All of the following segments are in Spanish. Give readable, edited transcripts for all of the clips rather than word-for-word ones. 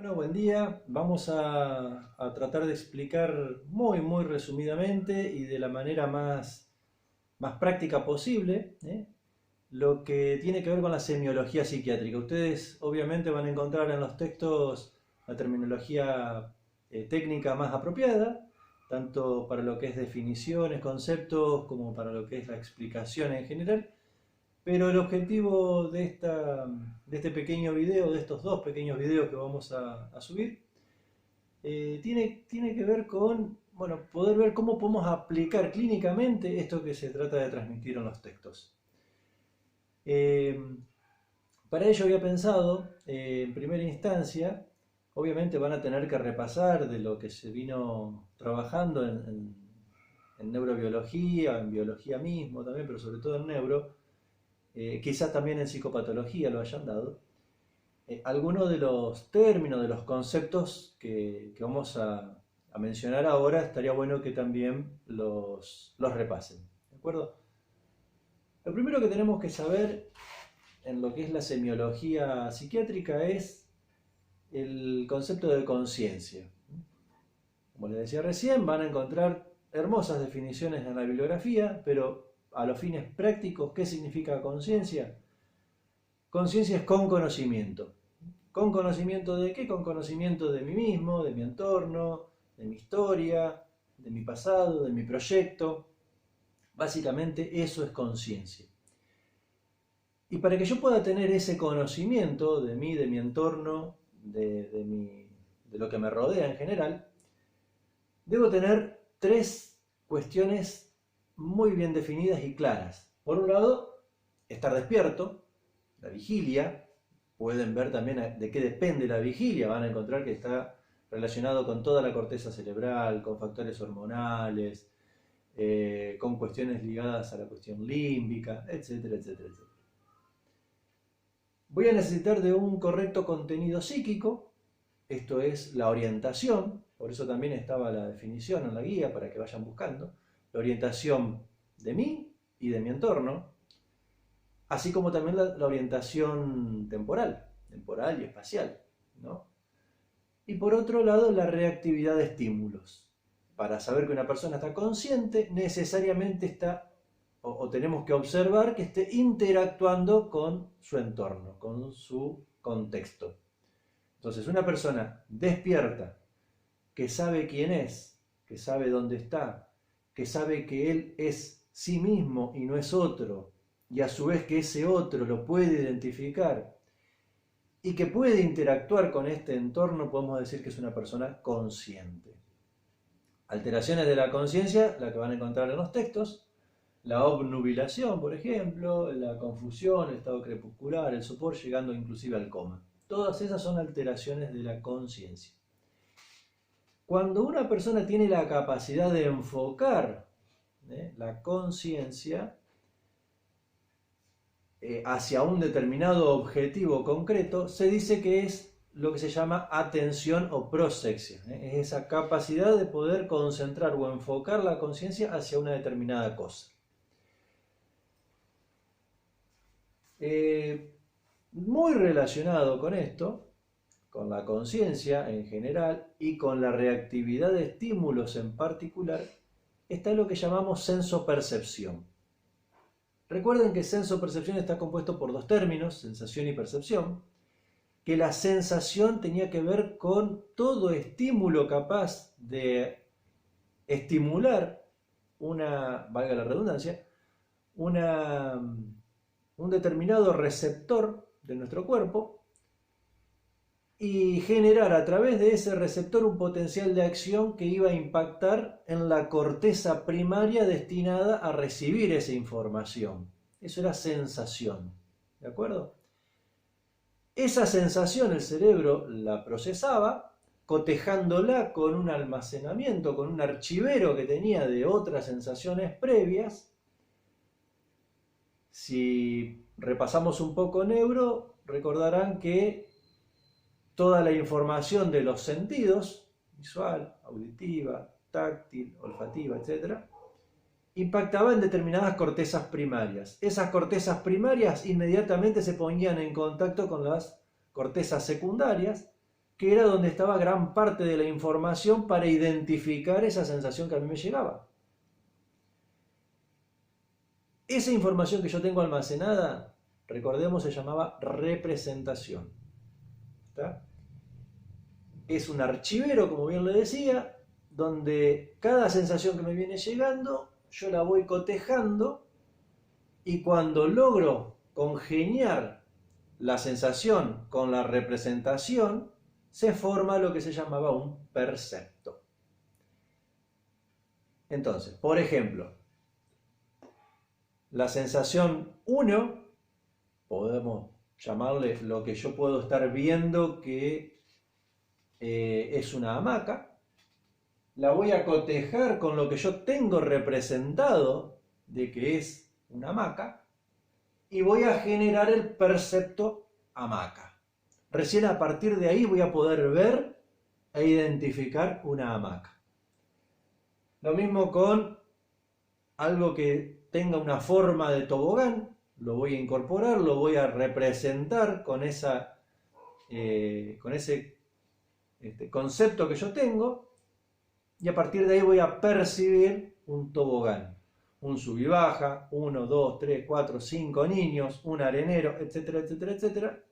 Bueno, buen día. Vamos a tratar de explicar muy resumidamente y de la manera más práctica posible, lo que tiene que ver con la semiología psiquiátrica. Ustedes obviamente van a encontrar en los textos la terminología técnica más apropiada, tanto para lo que es definiciones, conceptos, como para lo que es la explicación en general. Pero el objetivo de este pequeño video, de estos dos pequeños videos que vamos a subir, tiene que ver con, bueno, poder ver cómo podemos aplicar clínicamente esto que se trata de transmitir en los textos. Eh, para ello había pensado, en primera instancia, obviamente van a tener que repasar de lo que se vino trabajando en neurobiología, en biología mismo también, pero sobre todo en neuro, quizás también en psicopatología lo hayan dado, algunos de los términos, de los conceptos que vamos a mencionar ahora, estaría bueno que también los repasen. ¿De acuerdo? Lo primero que tenemos que saber en lo que es la semiología psiquiátrica es el concepto de conciencia. Como les decía recién, van a encontrar hermosas definiciones en la bibliografía, pero a los fines prácticos, ¿qué significa conciencia? Conciencia es con conocimiento. ¿Con conocimiento de qué? Con conocimiento de mí mismo, de mi entorno, de mi historia, de mi pasado, de mi proyecto. Básicamente eso es conciencia. Y para que yo pueda tener ese conocimiento de mí, de mi entorno, de lo que me rodea en general, debo tener tres cuestiones muy bien definidas y claras. Por un lado, estar despierto, la vigilia. Pueden ver también de qué depende la vigilia, van a encontrar que está relacionado con toda la corteza cerebral, con factores hormonales, con cuestiones ligadas a la cuestión límbica, etcétera, etcétera, etcétera. Voy a necesitar de un correcto contenido psíquico, esto es la orientación, por eso también estaba la definición en la guía para que vayan buscando, la orientación de mí y de mi entorno, así como también la orientación temporal y espacial, ¿no? Y por otro lado, la reactividad de estímulos. Para saber que una persona está consciente, necesariamente está, o tenemos que observar que esté interactuando con su entorno, con su contexto. Entonces, una persona despierta, que sabe quién es, que sabe dónde está, que sabe que él es sí mismo y no es otro, y a su vez que ese otro lo puede identificar y que puede interactuar con este entorno, podemos decir que es una persona consciente. Alteraciones de la conciencia, la que van a encontrar en los textos, la obnubilación, por ejemplo, la confusión, el estado crepuscular, el sopor, llegando inclusive al coma. Todas esas son alteraciones de la conciencia. Cuando una persona tiene la capacidad de enfocar la conciencia, hacia un determinado objetivo concreto, se dice que es lo que se llama atención o prosexia. Es esa capacidad de poder concentrar o enfocar la conciencia hacia una determinada cosa. Muy relacionado con esto, con la conciencia en general y con la reactividad de estímulos en particular, está lo que llamamos senso-percepción. Recuerden que senso-percepción está compuesto por dos términos, sensación y percepción, que la sensación tenía que ver con todo estímulo capaz de estimular valga la redundancia, un determinado receptor de nuestro cuerpo y generar a través de ese receptor un potencial de acción que iba a impactar en la corteza primaria destinada a recibir esa información. Eso era sensación, ¿de acuerdo? Esa sensación el cerebro la procesaba, cotejándola con un almacenamiento, con un archivero que tenía de otras sensaciones previas. Si repasamos un poco neuro, recordarán que toda la información de los sentidos, visual, auditiva, táctil, olfativa, etc., impactaba en determinadas cortezas primarias. Esas cortezas primarias inmediatamente se ponían en contacto con las cortezas secundarias que era donde estaba gran parte de la información para identificar esa sensación que a mí me llegaba. Esa información que yo tengo almacenada, recordemos, se llamaba representación. ¿Está? Es un archivero, como bien le decía, donde cada sensación que me viene llegando, yo la voy cotejando y cuando logro congeniar la sensación con la representación, se forma lo que se llamaba un percepto. Entonces, por ejemplo, la sensación 1, podemos llamarle lo que yo puedo estar viendo que es una hamaca, la voy a cotejar con lo que yo tengo representado de que es una hamaca y voy a generar el percepto hamaca. Recién a partir de ahí voy a poder ver e identificar una hamaca. Lo mismo con algo que tenga una forma de tobogán, lo voy a incorporar, lo voy a representar con ese concepto que yo tengo y a partir de ahí voy a percibir un tobogán, un sub y baja, 1, 2, 3, 4, 5 niños, un arenero, etcétera, etcétera, etcétera.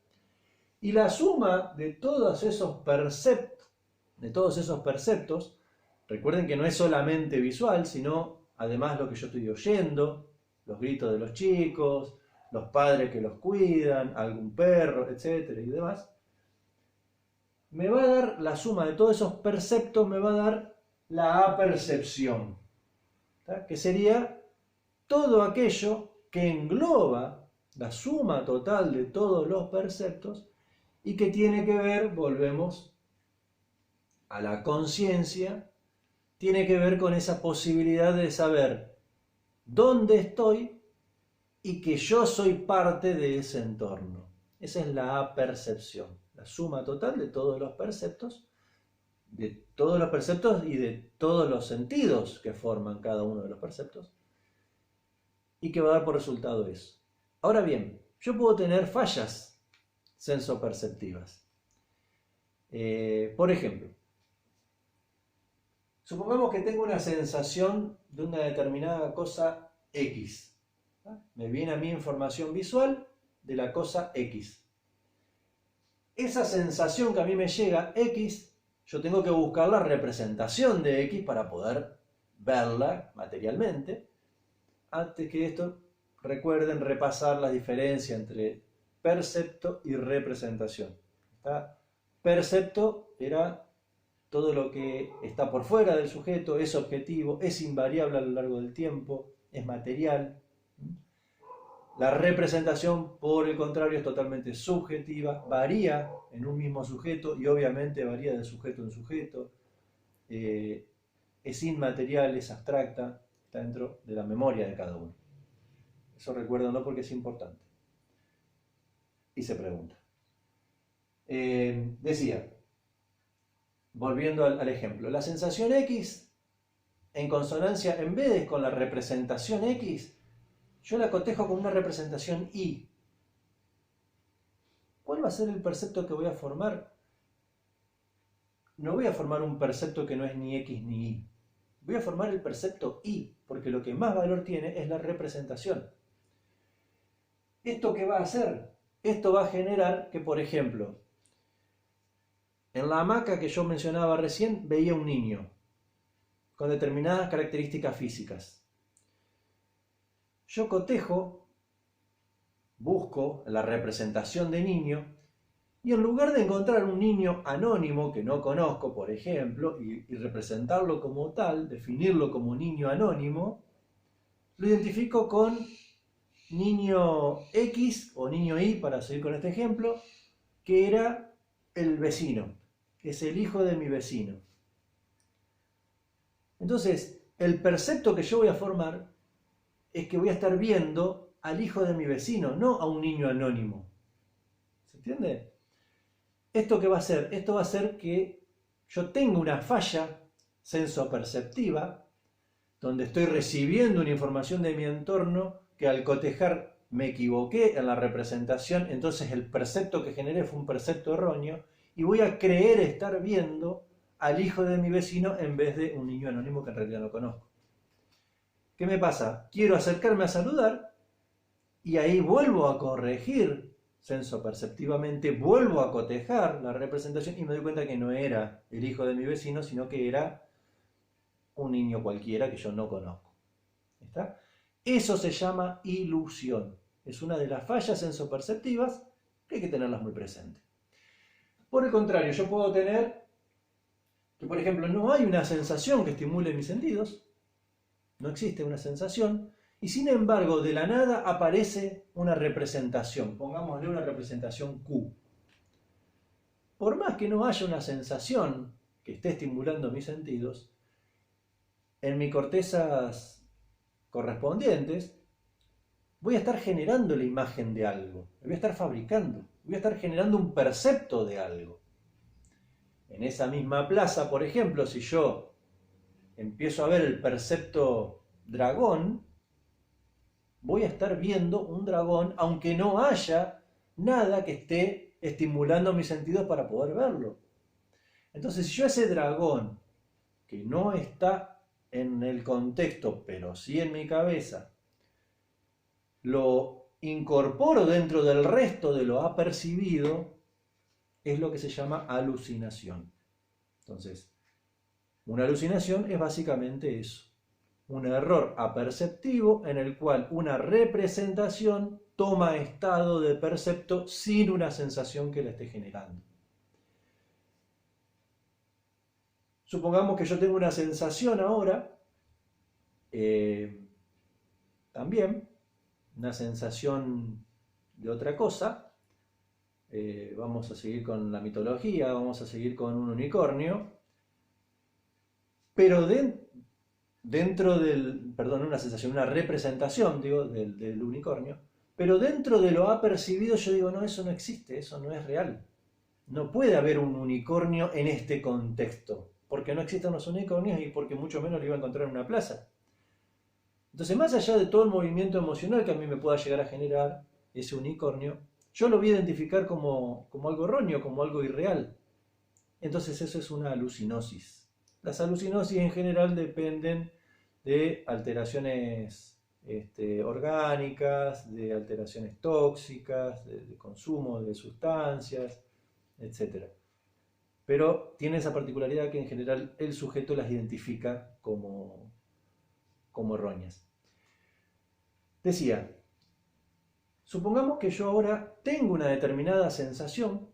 Y la suma de todos esos perceptos, recuerden que no es solamente visual, sino además lo que yo estoy oyendo, los gritos de los chicos, los padres que los cuidan, algún perro, etcétera y demás, me va a dar la suma de todos esos perceptos, me va a dar la apercepción, ¿tá? Que sería todo aquello que engloba la suma total de todos los perceptos y que tiene que ver, volvemos a la conciencia, tiene que ver con esa posibilidad de saber dónde estoy y que yo soy parte de ese entorno. Esa es la apercepción, la suma total de todos los perceptos y de todos los sentidos que forman cada uno de los perceptos y que va a dar por resultado eso. Ahora bien, yo puedo tener fallas sensoperceptivas. Por ejemplo, supongamos que tengo una sensación de una determinada cosa X. Me viene a mí información visual de la cosa X. Esa sensación que a mí me llega X, yo tengo que buscar la representación de X para poder verla materialmente. Antes que esto, recuerden repasar la diferencia entre percepto y representación. ¿Está? Percepto era todo lo que está por fuera del sujeto, es objetivo, es invariable a lo largo del tiempo, es material. La representación, por el contrario, es totalmente subjetiva, varía en un mismo sujeto y obviamente varía de sujeto en sujeto. Es inmaterial, es abstracta, está dentro de la memoria de cada uno. Eso recuérdenlo porque es importante. Y se pregunta. Decía, volviendo al ejemplo, la sensación X, en consonancia, en vez de con la representación X, yo la cotejo con una representación Y. ¿Cuál va a ser el percepto que voy a formar? No voy a formar un percepto que no es ni X ni Y. Voy a formar el percepto Y, porque lo que más valor tiene es la representación. ¿Esto qué va a hacer? Esto va a generar que, por ejemplo, en la hamaca que yo mencionaba recién, veía un niño con determinadas características físicas. Yo cotejo, busco la representación de niño, y en lugar de encontrar un niño anónimo que no conozco, por ejemplo, y representarlo como tal, definirlo como niño anónimo, lo identifico con niño X o niño Y, para seguir con este ejemplo, que era el vecino, es el hijo de mi vecino. Entonces, el percepto que yo voy a formar es que voy a estar viendo al hijo de mi vecino, no a un niño anónimo. ¿Se entiende? ¿Esto qué va a hacer? Esto va a hacer que yo tenga una falla sensoperceptiva, donde estoy recibiendo una información de mi entorno que al cotejar me equivoqué en la representación, entonces el percepto que generé fue un percepto erróneo, y voy a creer estar viendo al hijo de mi vecino en vez de un niño anónimo que en realidad no conozco. ¿Qué me pasa? Quiero acercarme a saludar y ahí vuelvo a corregir sensoperceptivamente, vuelvo a cotejar la representación y me doy cuenta que no era el hijo de mi vecino, sino que era un niño cualquiera que yo no conozco. ¿Está? Eso se llama ilusión. Es una de las fallas sensoperceptivas que hay que tenerlas muy presentes. Por el contrario, yo puedo tener que, por ejemplo, no hay una sensación que estimule mis sentidos, no existe una sensación, y sin embargo, de la nada aparece una representación, pongámosle una representación Q. Por más que no haya una sensación que esté estimulando mis sentidos, en mis cortezas correspondientes, voy a estar generando la imagen de algo, voy a estar fabricando, voy a estar generando un percepto de algo. En esa misma plaza, por ejemplo, si yo empiezo a ver el percepto dragón, voy a estar viendo un dragón, aunque no haya nada que esté estimulando mis sentidos para poder verlo. Entonces, si yo ese dragón, que no está en el contexto, pero sí en mi cabeza, lo incorporo dentro del resto de lo apercibido, es lo que se llama alucinación. Entonces, una alucinación es básicamente eso, un error aperceptivo en el cual una representación toma estado de percepto sin una sensación que la esté generando. Supongamos que yo tengo una sensación ahora, también, una sensación de otra cosa. Vamos a seguir con la mitología, vamos a seguir con un unicornio, pero dentro una sensación, una representación, digo, del unicornio, pero dentro de lo apercibido yo digo, no, eso no existe, eso no es real. No puede haber un unicornio en este contexto, porque no existen los unicornios y porque mucho menos lo iba a encontrar en una plaza. Entonces, más allá de todo el movimiento emocional que a mí me pueda llegar a generar ese unicornio, yo lo voy a identificar como algo erróneo, como algo irreal. Entonces eso es una alucinosis. Las alucinosis en general dependen de alteraciones orgánicas, de alteraciones tóxicas, de consumo de sustancias, etc. Pero tiene esa particularidad que en general el sujeto las identifica como erróneas. Decía, supongamos que yo ahora tengo una determinada sensación,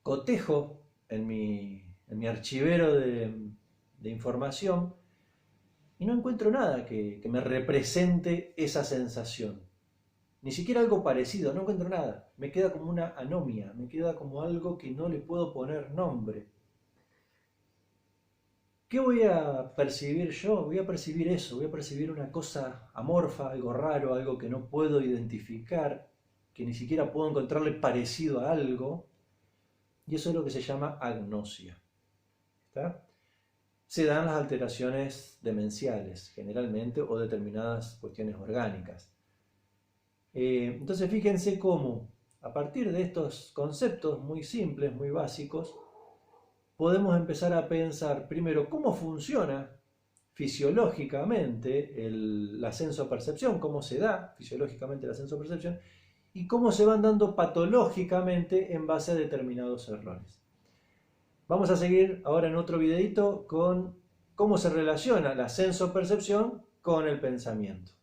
cotejo en mi archivero de información y no encuentro nada que me represente esa sensación. Ni siquiera algo parecido, no encuentro nada. Me queda como una anomia, me queda como algo que no le puedo poner nombre. ¿Qué voy a percibir yo? Voy a percibir eso, voy a percibir una cosa amorfa, algo raro, algo que no puedo identificar, que ni siquiera puedo encontrarle parecido a algo, y eso es lo que se llama agnosia. ¿Está? Se dan las alteraciones demenciales, generalmente, o determinadas cuestiones orgánicas. Entonces fíjense cómo, a partir de estos conceptos muy simples, muy básicos, podemos empezar a pensar primero cómo funciona fisiológicamente la sensopercepción, cómo se da fisiológicamente la sensopercepción y cómo se van dando patológicamente en base a determinados errores. Vamos a seguir ahora en otro videito con cómo se relaciona la sensopercepción con el pensamiento.